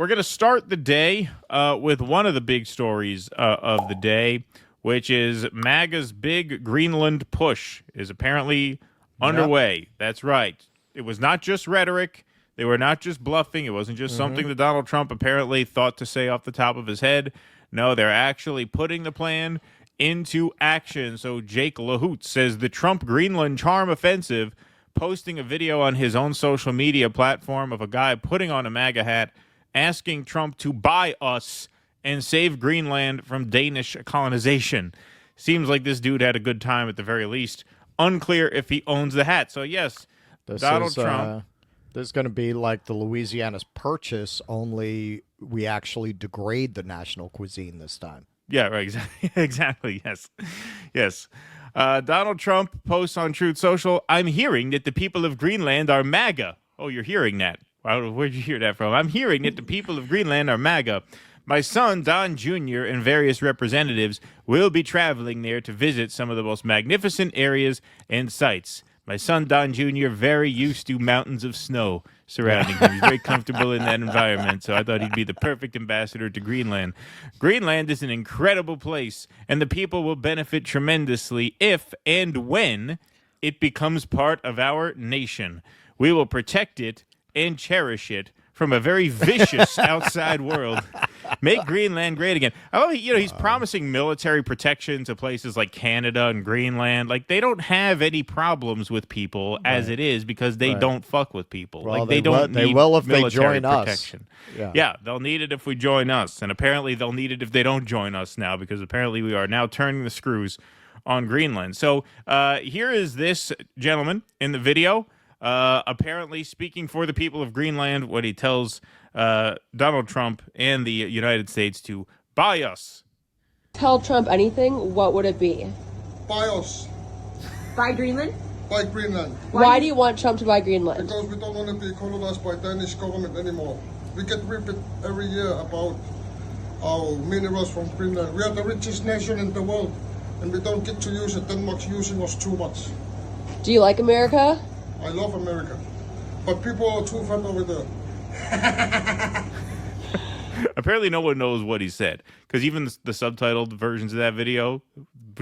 We're going to start the day with one of the big stories of the day, which is MAGA's big Greenland push is apparently underway. That's right. It was not just rhetoric. They were not just bluffing. It wasn't just something that Donald Trump apparently thought to say off the top of his head. No, they're actually putting the plan into action. So Jake LaHoot says the Trump Greenland charm offensive, posting a video on his own social media platform of a guy putting on a MAGA hat, asking Trump to buy us and save Greenland from Danish colonization. Seems like this dude had a good time at the very least. Unclear if he owns the hat. So, yes, Donald Trump. This is going to be like the Louisiana's Purchase, only we actually degrade the national cuisine this time. Yeah, right. Exactly. Yes. Yes. Donald Trump posts on Truth Social, I'm hearing that the people of Greenland are MAGA. Oh, you're hearing that. Where'd you hear that from? I'm hearing that the people of Greenland are MAGA. My son, Don Jr., and various representatives will be traveling there to visit some of the most magnificent areas and sites. My son, Don Jr., very used to mountains of snow surrounding him. He's very comfortable in that environment, so I thought he'd be the perfect ambassador to Greenland. Greenland is an incredible place, and the people will benefit tremendously if and when it becomes part of our nation. We will protect it and cherish it from a very vicious outside world. Make Greenland great again. Oh, he's promising military protection to places like Canada and Greenland. Like, they don't have any problems with people as it is because they don't fuck with people. Well, like, they don't need they will if they military join protection. us. Yeah, they'll need it if we join us. And apparently they'll need it if they don't join us now, because apparently we are now turning the screws on Greenland. So here is this gentleman in the video. Apparently speaking for the people of Greenland when he tells Donald Trump and the United States to buy us. Tell Trump anything, what would it be? Buy us. Buy Greenland? Buy Greenland. Why do you want Trump to buy Greenland? Because we don't want to be colonized by Danish government anymore. We get ripped every year about our minerals from Greenland. We are the richest nation in the world, and we don't get to use it. Denmark's using us too much. Do you like America? I love America, but people are too fat over there. Apparently no one knows what he said, because even the subtitled versions of that video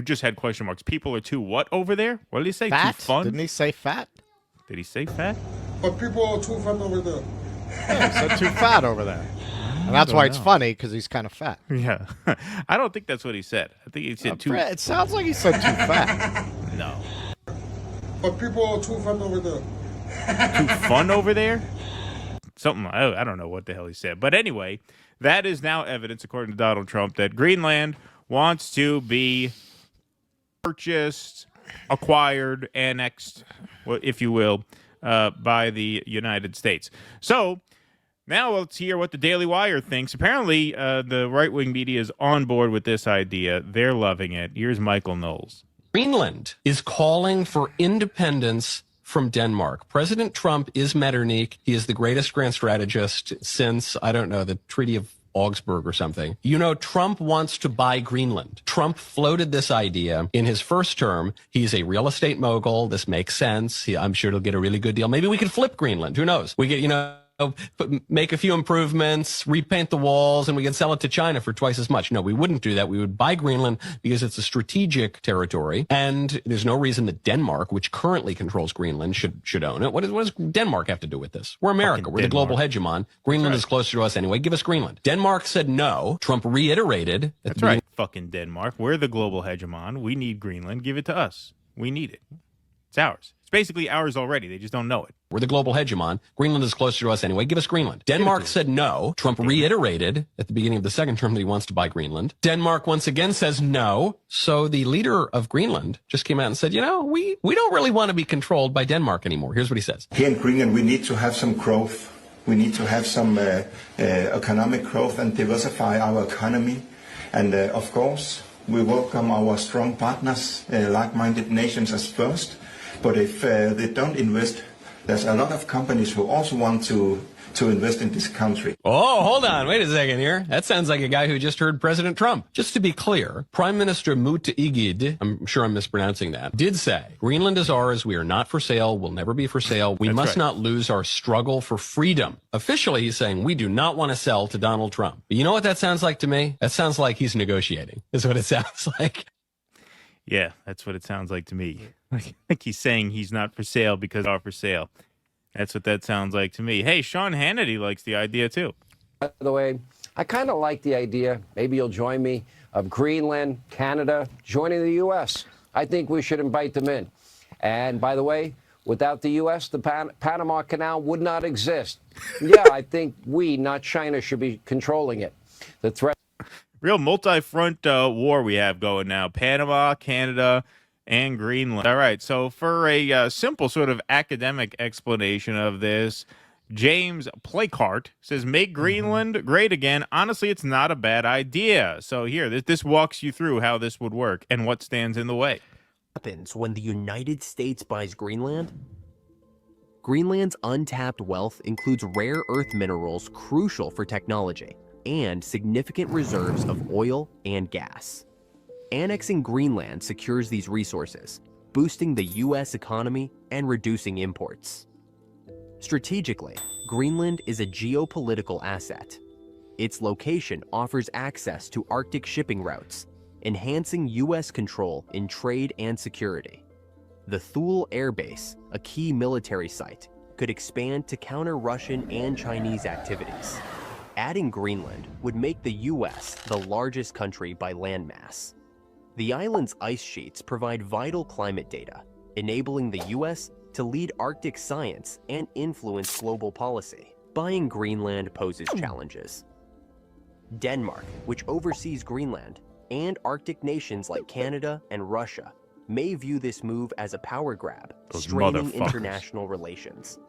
just had question marks. People are too what over there? What did he say? Fat? Too fun? Didn't he say fat? Did he say fat? But people are too fat over there. Yeah, he said too fat over there. And that's why it's funny, because he's kind of fat. Yeah. I don't think that's what he said. I think he said too... It sounds like he said too fat. No. But people are too fat over there. Too fun over there? Something, I don't know what the hell he said. But anyway, that is now evidence, according to Donald Trump, that Greenland wants to be purchased, acquired, annexed, if you will, by the United States. So now let's hear what the Daily Wire thinks. Apparently, the right-wing media is on board with this idea. They're loving it. Here's Michael Knowles. Greenland is calling for independence from Denmark. President Trump is Metternich. He is the greatest grand strategist since, I don't know, the Treaty of Augsburg or something. You know, Trump wants to buy Greenland. Trump floated this idea in his first term. He's a real estate mogul. This makes sense. I'm sure he'll get a really good deal. Maybe we could flip Greenland. Who knows? We get, make a few improvements, repaint the walls, and we can sell it to China for twice as much. No, we wouldn't do that. We would buy Greenland because it's a strategic territory, and there's no reason that Denmark, which currently controls Greenland, should own it. What does Denmark have to do with this? We're America. We're the global hegemon. Greenland is closer to us anyway. Give us Greenland. Denmark said no. Trump reiterated. That's right. Fucking Denmark. We're the global hegemon. We need Greenland. Give it to us. We need it. It's ours. It's basically ours already. They just don't know it. We're the global hegemon. Greenland is closer to us anyway. Give us Greenland. Denmark said no. Trump reiterated at the beginning of the second term that he wants to buy Greenland. Denmark once again says no. So the leader of Greenland just came out and said, we don't really want to be controlled by Denmark anymore. Here's what he says. Here in Greenland, we need to have some growth. We need to have some economic growth and diversify our economy. And of course, we welcome our strong partners, like-minded nations as first. But if they don't invest, there's a lot of companies who also want to to invest in this country. Oh, hold on. Wait a second here. That sounds like a guy who just heard President Trump. Just to be clear, Prime Minister Mutteegid, I'm sure I'm mispronouncing that, did say, Greenland is ours. We are not for sale. Will never be for sale. We must not lose our struggle for freedom. Officially, he's saying we do not want to sell to Donald Trump. But you know what that sounds like to me? That sounds like he's negotiating, is what it sounds like. Yeah, that's what it sounds like to me. Like he's saying he's not for sale because they are for sale. That's what that sounds like to me. Hey, Sean Hannity likes the idea too. By the way, I kind of like the idea, maybe you'll join me, of Greenland, Canada, joining the U.S. I think we should invite them in. And by the way, without the U.S., the Panama Canal would not exist. Yeah, I think we, not China, should be controlling it. The threat. Real multi-front war we have going now. Panama, Canada, and Greenland. All right, so for a simple sort of academic explanation of this, James Placart says, make Greenland great again. Honestly, it's not a bad idea. So here, this walks you through how this would work and what stands in the way. Happens when the United States buys Greenland? Greenland's untapped wealth includes rare earth minerals crucial for technology and significant reserves of oil and gas. Annexing Greenland secures these resources, boosting the U.S. economy and reducing imports. Strategically, Greenland is a geopolitical asset. Its location offers access to Arctic shipping routes, enhancing U.S. control in trade and security. The Thule Air Base, a key military site, could expand to counter Russian and Chinese activities. Adding Greenland would make the U.S. the largest country by landmass. The island's ice sheets provide vital climate data, enabling the U.S. to lead Arctic science and influence global policy. Buying Greenland poses challenges. Denmark, which oversees Greenland, and Arctic nations like Canada and Russia may view this move as a power grab, straining international relations.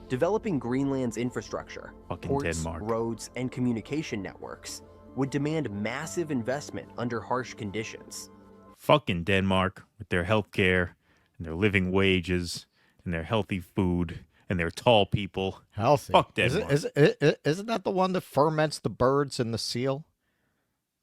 Developing Greenland's infrastructure, ports, roads, and communication networks would demand massive investment under harsh conditions. Fucking Denmark with their healthcare and their living wages and their healthy food and their tall people. Healthy. Fuck Denmark. Isn't that the one that ferments the birds and the seal?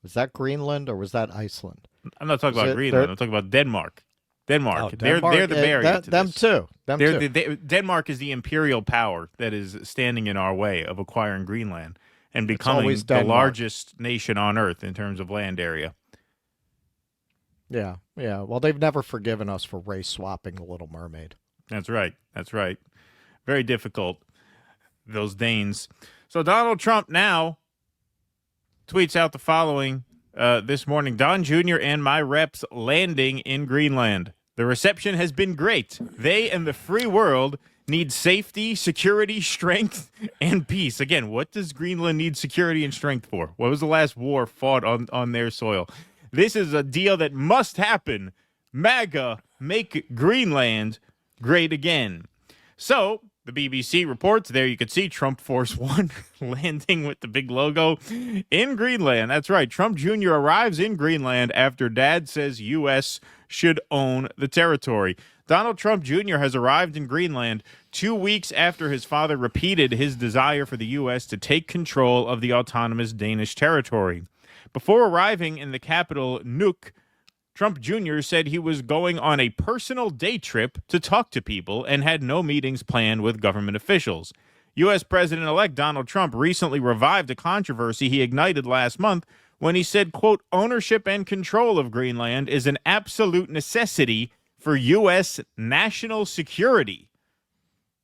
Was that Greenland or was that Iceland? I'm not talking about Greenland. I'm talking about Denmark. Denmark. Oh, they're the barrier to them this. too. Them too. Denmark is the imperial power that is standing in our way of acquiring Greenland and becoming the largest nation on Earth in terms of land area. Yeah. Well, they've never forgiven us for race swapping the Little Mermaid. That's right. Very difficult, those Danes. So Donald Trump now tweets out the following this morning. Don Jr. and my reps landing in Greenland. The reception has been great. They and the free world need safety, security, strength, and peace. Again, what does Greenland need security and strength for? What was the last war fought on their soil? This is a deal that must happen. MAGA, make Greenland great again. So the BBC reports, there you could see Trump Force One landing with the big logo in Greenland. That's right. Trump Jr. arrives in Greenland after Dad says U.S. should own the territory. Donald Trump Jr. has arrived in Greenland 2 weeks after his father repeated his desire for the U.S. to take control of the autonomous Danish territory. Before arriving in the capital, Nuuk, Trump Jr. said he was going on a personal day trip to talk to people and had no meetings planned with government officials. U.S. President-elect Donald Trump recently revived a controversy he ignited last month when he said, quote, ownership and control of Greenland is an absolute necessity for U.S. national security.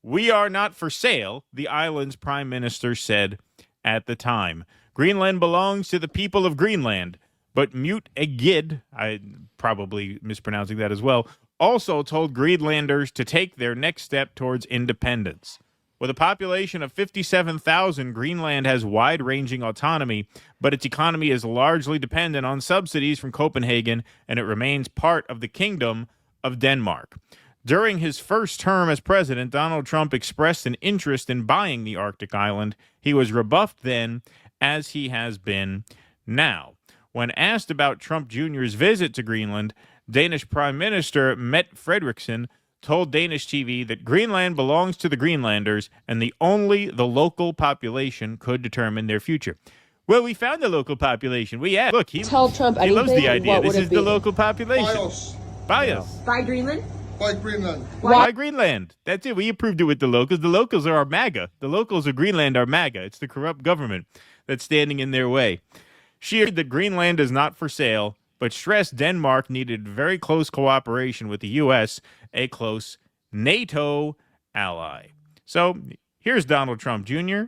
We are not for sale, the island's prime minister said at the time. Greenland belongs to the people of Greenland. But Mutteegid, I'm probably mispronouncing that as well, also told Greenlanders to take their next step towards independence. With a population of 57,000, Greenland has wide-ranging autonomy, but its economy is largely dependent on subsidies from Copenhagen, and it remains part of the Kingdom of Denmark. During his first term as president, Donald Trump expressed an interest in buying the Arctic island. He was rebuffed then, as he has been now. When asked about Trump Jr.'s visit to Greenland, Danish Prime Minister Mette Frederiksen told Danish TV that Greenland belongs to the Greenlanders and the local population could determine their future. Well, we found the local population. Look, he Tell Trump he loves the anything, idea. what This would is it the be? local population. Bios. By us. By Greenland? By Greenland. By Greenland. That's it. We approved it with the locals. The locals are our MAGA. The locals of Greenland are MAGA. It's the corrupt government that's standing in their way. She agreed that Greenland is not for sale, but stressed Denmark needed very close cooperation with the U.S., a close NATO ally. So here's Donald Trump Jr.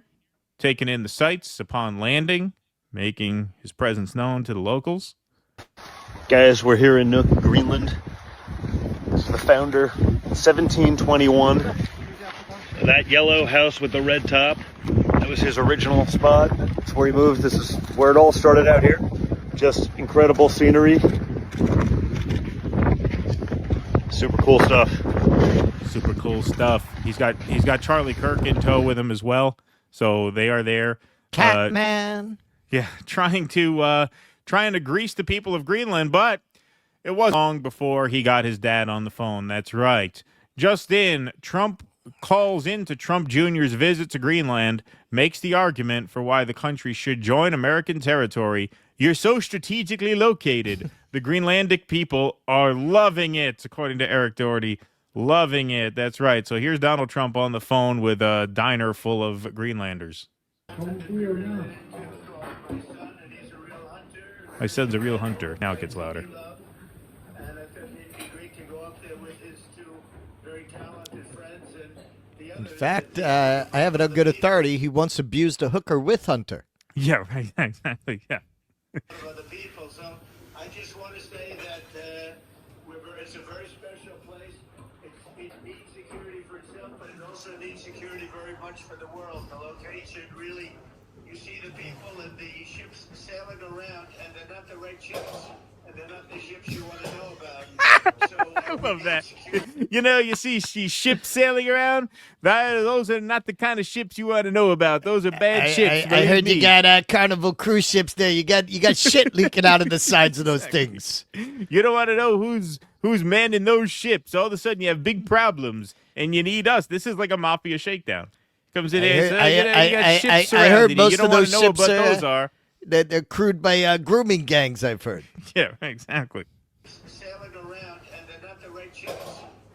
taking in the sights upon landing, making his presence known to the locals. Guys, we're here in Nuuk, Greenland. This is the founder, 1721. That yellow house with the red top, that was his original spot. That's where he moved. This is where it all started out here. Just incredible scenery. Super cool stuff. Super cool stuff. He's got Charlie Kirk in tow with him as well. So they are there. Catman. Yeah, trying to grease the people of Greenland, but it wasn't long before he got his dad on the phone. That's right. Just in, Trump calls into Trump Jr.'s visit to Greenland, makes the argument for why the country should join American territory. You're so strategically located. The Greenlandic people are loving it, according to Eric Doherty. Loving it. That's right. So here's Donald Trump on the phone with a diner full of Greenlanders. My son's a real hunter. Now it gets louder. In fact, I have it on good authority. He once abused a hooker with Hunter. Yeah, right. Exactly. Yeah. Other people. So I just want to say that it's a very special place. It needs security for itself, but it also needs security very much for the world. The location really, you see the people and the ships sailing around, and they're not the right ships, and they're not the ships you want to know about. So, I love that. You see ships sailing around. Those are not the kind of ships you want to know about. Those are bad ships. I heard you got Carnival cruise ships there. You got shit leaking out of the sides of those things. You don't want to know who's manning those ships. All of a sudden, you have big problems, and you need us. This is like a mafia shakedown. Comes in here. I heard most of those ships those are. They're crewed by grooming gangs. I've heard. Yeah, exactly. Sailing around, and they're not the right ships,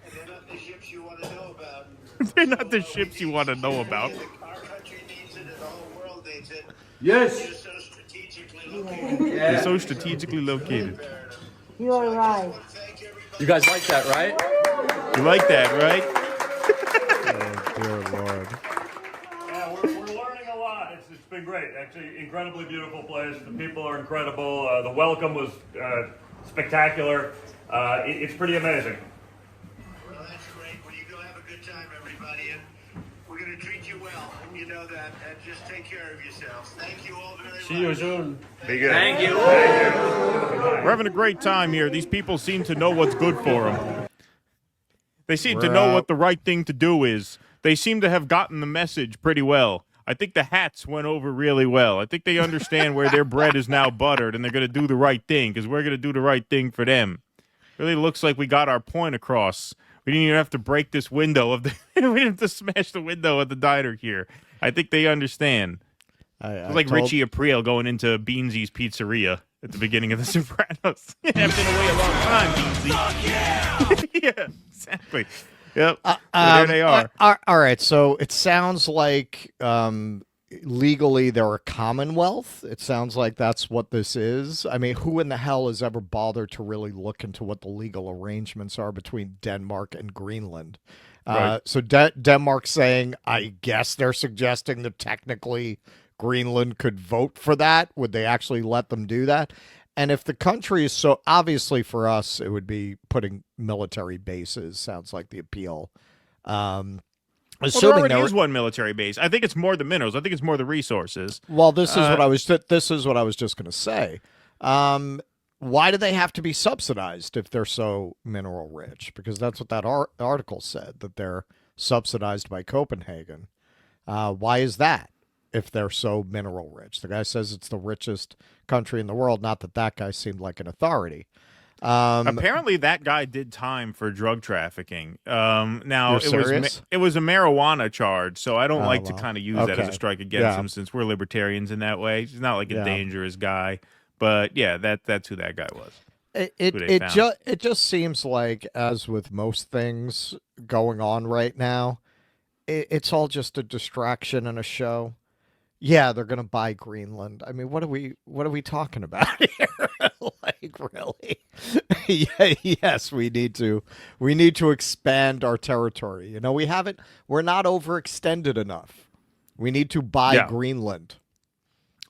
and they're not the ships you want to know about. They're not the ships you want to know about. Our country needs it, and the whole world needs it. Yes. You're so strategically located. They're so strategically located. You are right. You guys like that, right? You like that, right? Oh, dear Lord. Yeah, we're learning a lot. It's been great. Actually, incredibly beautiful place. The people are incredible. The welcome was spectacular. It's pretty amazing. Well, that's great. Well, you go have a good time, everybody, and we're going to treat you well. You know that. And just take care of yourselves. Thank you all very much. See you soon. Be good. Thank you. We're having a great time here. These people seem to know what's good for them. They seem to know what the right thing to do is. They seem to have gotten the message pretty well. I think the hats went over really well. I think they understand where their bread is now buttered, and they're going to do the right thing because we're going to do the right thing for them. Really looks like we got our point across. We didn't even have to break this window of the. We didn't have to smash the window of the diner here. I think they understand. It's like Richie Aprile going into Beansy's Pizzeria at the beginning of The Sopranos. I've been away a long time, Beansy. Yeah, exactly. Yep. There they are. All right. So it sounds like legally they're a commonwealth. It sounds like that's what this is. I mean, who in the hell has ever bothered to really look into what the legal arrangements are between Denmark and Greenland? Right. So Denmark's saying, I guess they're suggesting that technically Greenland could vote for that. Would they actually let them do that? And if the country is so, obviously for us, it would be putting military bases. Sounds like the appeal. Well, there already is one military base. I think it's more the minerals. I think it's more the resources. Well, this is what I was. This is what I was just going to say. Why do they have to be subsidized if they're so mineral rich? Because that's what that article said, that they're subsidized by Copenhagen. Why is that? If they're so mineral rich, the guy says it's the richest country in the world. Not that that guy seemed like an authority. Apparently, that guy did time for drug trafficking. Now You're serious? it was a marijuana charge, so I don't like to well, kind of use that as a okay. strike against Yeah. him, since we're libertarians in that way. He's not like a Yeah. dangerous guy, but yeah, that's who that guy was. It Who they it found. just seems like, as with most things going on right now, it's all just a distraction and a show. Yeah, they're gonna buy Greenland. I mean, what are we talking about here? Like, really? Yeah, yes, we need to expand our territory. You know, we're not overextended enough. We need to buy Yeah. Greenland.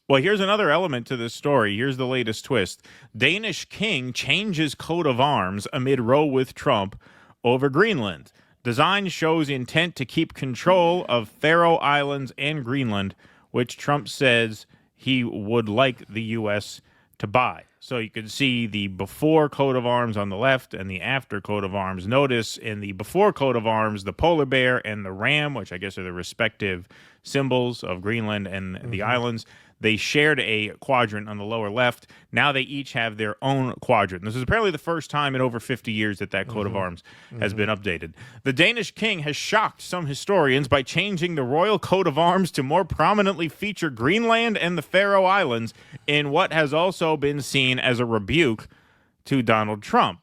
Well, here's another element to this story. Here's the latest twist. Danish king changes coat of arms amid row with Trump over Greenland. Design shows intent to keep control of Faroe Islands and Greenland, which Trump says he would like the U.S. to buy. So you can see the before coat of arms on the left and the after coat of arms. Notice in the before coat of arms, the polar bear and the ram, which I guess are the respective symbols of Greenland and the islands, they shared a quadrant on the lower left. Now they each have their own quadrant. This is apparently the first time in over 50 years that coat of arms has been updated. The Danish king has shocked some historians by changing the royal coat of arms to more prominently feature Greenland and the Faroe Islands in what has also been seen as a rebuke to Donald Trump.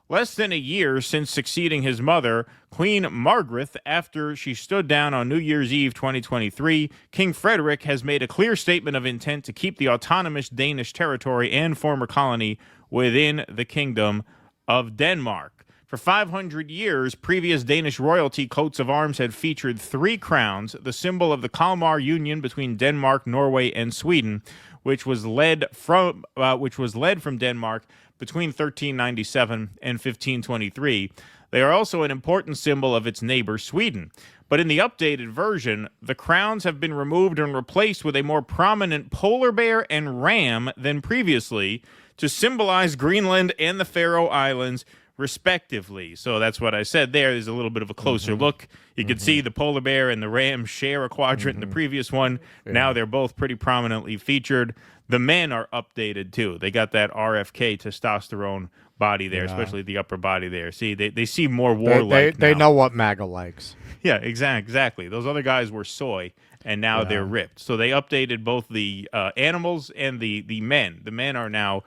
Less than a year since succeeding his mother, Queen Margaret, after she stood down on New Year's Eve 2023, King Frederick has made a clear statement of intent to keep the autonomous Danish territory and former colony within the Kingdom of Denmark. For 500 years, previous Danish royalty coats of arms had featured 3 crowns, the symbol of the Kalmar Union between Denmark, Norway, and Sweden, which was led from Denmark between 1397 and 1523. They are also an important symbol of its neighbor, Sweden. But in the updated version, the crowns have been removed and replaced with a more prominent polar bear and ram than previously to symbolize Greenland and the Faroe Islands, respectively. So that's what I said there. There's a little bit of a closer look. You can see the polar bear and the ram share a quadrant in the previous one. Yeah. Now they're both pretty prominently featured. The men are updated too. They got that RFK testosterone body there, especially the upper body there. See, they seem more warlike. They know what MAGA likes. Yeah, exactly. Those other guys were soy, and now they're ripped. So they updated both the animals and the men. The men are now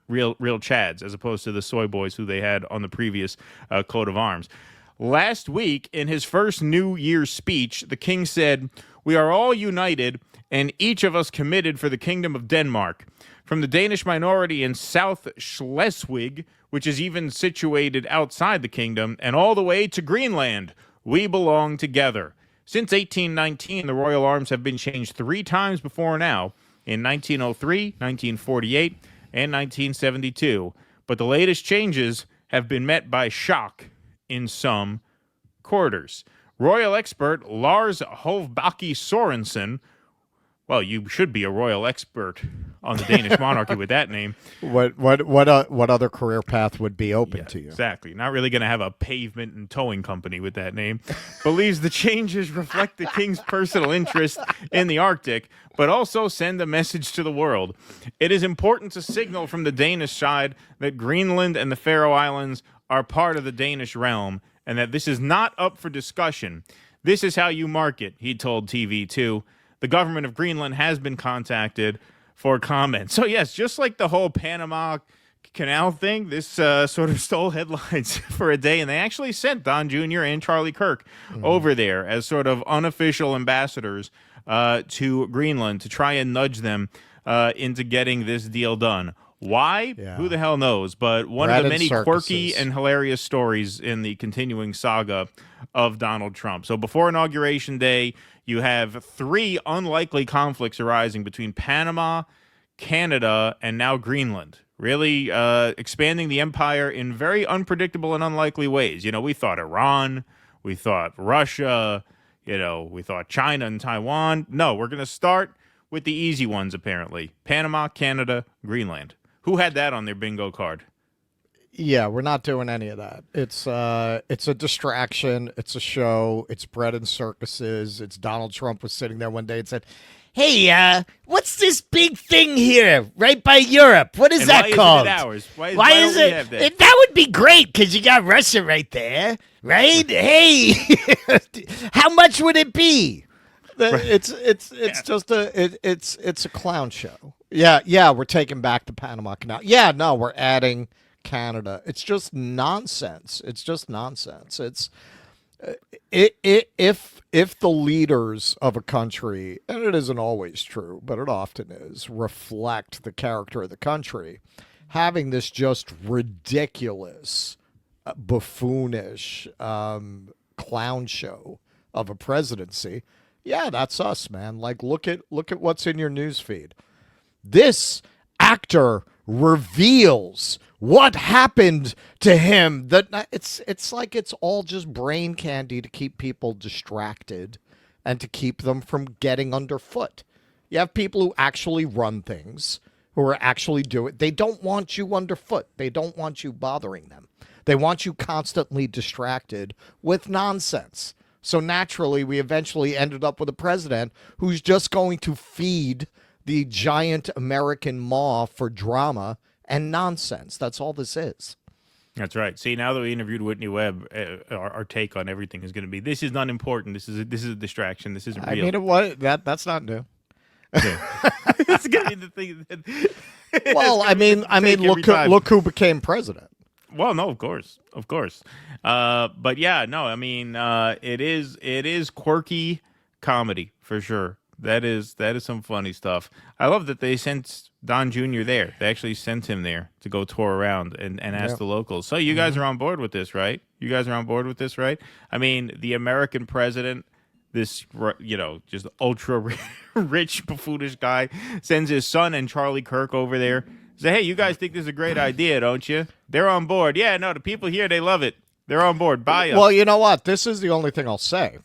real Chads, as opposed to the soy boys who they had on the previous coat of arms. Last week, in his first New Year's speech, the king said, "We are all united, and each of us committed for the Kingdom of Denmark. From the Danish minority in South Schleswig, which is even situated outside the kingdom, and all the way to Greenland, we belong together." Since 1819, the royal arms have been changed 3 times before now, in 1903, 1948, and 1972. But the latest changes have been met by shock in some quarters. Royal expert Lars Hovbacke Sorensen, well, you should be a royal expert on the Danish monarchy with that name. What other career path would be open to you? Exactly. Not really going to have a pavement and towing company with that name. Believes the changes reflect the king's personal interest in the Arctic, but also send a message to the world. It is important to signal from the Danish side that Greenland and the Faroe Islands are part of the Danish realm, and that this is not up for discussion. This is how you mark it, he told TV2. The government of Greenland has been contacted for comment. So, yes, just like the whole Panama Canal thing, this sort of stole headlines for a day, and they actually sent Don Jr. and Charlie Kirk over there as sort of unofficial ambassadors to Greenland to try and nudge them into getting this deal done. Why? Yeah. Who the hell knows? But one of the many quirky and hilarious stories in the continuing saga of Donald Trump. So before Inauguration Day, you have 3 unlikely conflicts arising between Panama, Canada, and now Greenland. Really expanding the empire in very unpredictable and unlikely ways. You know, we thought Iran, we thought Russia, we thought China and Taiwan. No, we're going to start with the easy ones, apparently. Panama, Canada, Greenland. Who had that on their bingo card? Yeah, we're not doing any of that. It's a distraction. It's a show. It's bread and circuses. It's Donald Trump was sitting there one day and said, hey, what's this big thing here right by Europe? What is And that why called? Isn't it ours? Why is don't we it? have that? That would be great because you got Russia right there, right? Hey, how much would it be? It's just it's a clown show. Yeah, we're taking back the Panama Canal. Yeah, no, we're adding Canada. It's just nonsense. It's just nonsense. It's if the leaders of a country, and it isn't always true, but it often is, reflect the character of the country, having this just ridiculous, buffoonish clown show of a presidency, yeah, that's us, man. Like, look at what's in your news feed. This actor reveals what happened to him. That it's like it's all just brain candy to keep people distracted and to keep them from getting underfoot. You have people who actually run things, who are actually do it. They don't want you underfoot. They don't want you bothering them. They want you constantly distracted with nonsense. So naturally, we eventually ended up with a president who's just going to feed the giant American maw for drama and nonsense. That's all this is. That's right. See, now that we interviewed Whitney Webb, our take on everything is going to be: this is not important. This is a distraction. This isn't real. I mean, that's not new. It's going to be the thing. Well, I mean, look who became president. Well, no, of course. But yeah, no, I mean, it is quirky comedy for sure. That is some funny stuff. I love that they sent Don Jr. there. They actually sent him there to go tour around and ask the locals. So you guys are on board with this, right? I mean, the American president, this, just ultra rich, buffoonish guy, sends his son and Charlie Kirk over there. Say, hey, you guys think this is a great idea, don't you? They're on board. Yeah, no, the people here, they love it. They're on board. Buy us. Well, you know what? This is the only thing I'll say.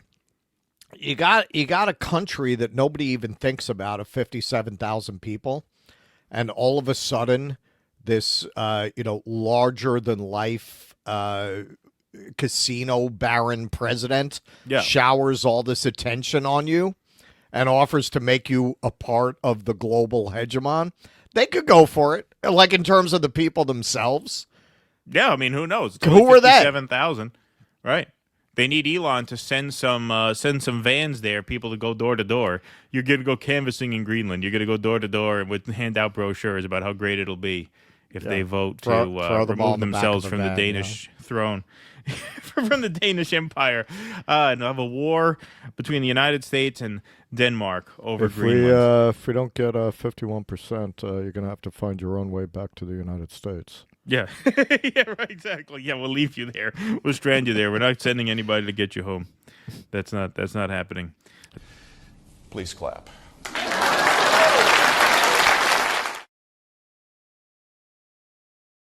You got a country that nobody even thinks about of 57,000 people, and all of a sudden, this larger than life casino baron president showers all this attention on you and offers to make you a part of the global hegemon. They could go for it, like in terms of the people themselves. Yeah, I mean, who knows? Who were they? 57,000, right? They need Elon to send some vans there, people to go door to door. You're gonna go canvassing in Greenland. You're gonna go door to door and hand out brochures about how great it'll be if they vote to remove themselves from the Danish throne, from the Danish Empire, and have a war between the United States and Denmark over Greenland. If we don't get 51%, you're gonna have to find your own way back to the United States. Yeah, yeah, right, exactly. Yeah, we'll leave you there. We'll strand you there. We're not sending anybody to get you home. That's not happening. Please clap.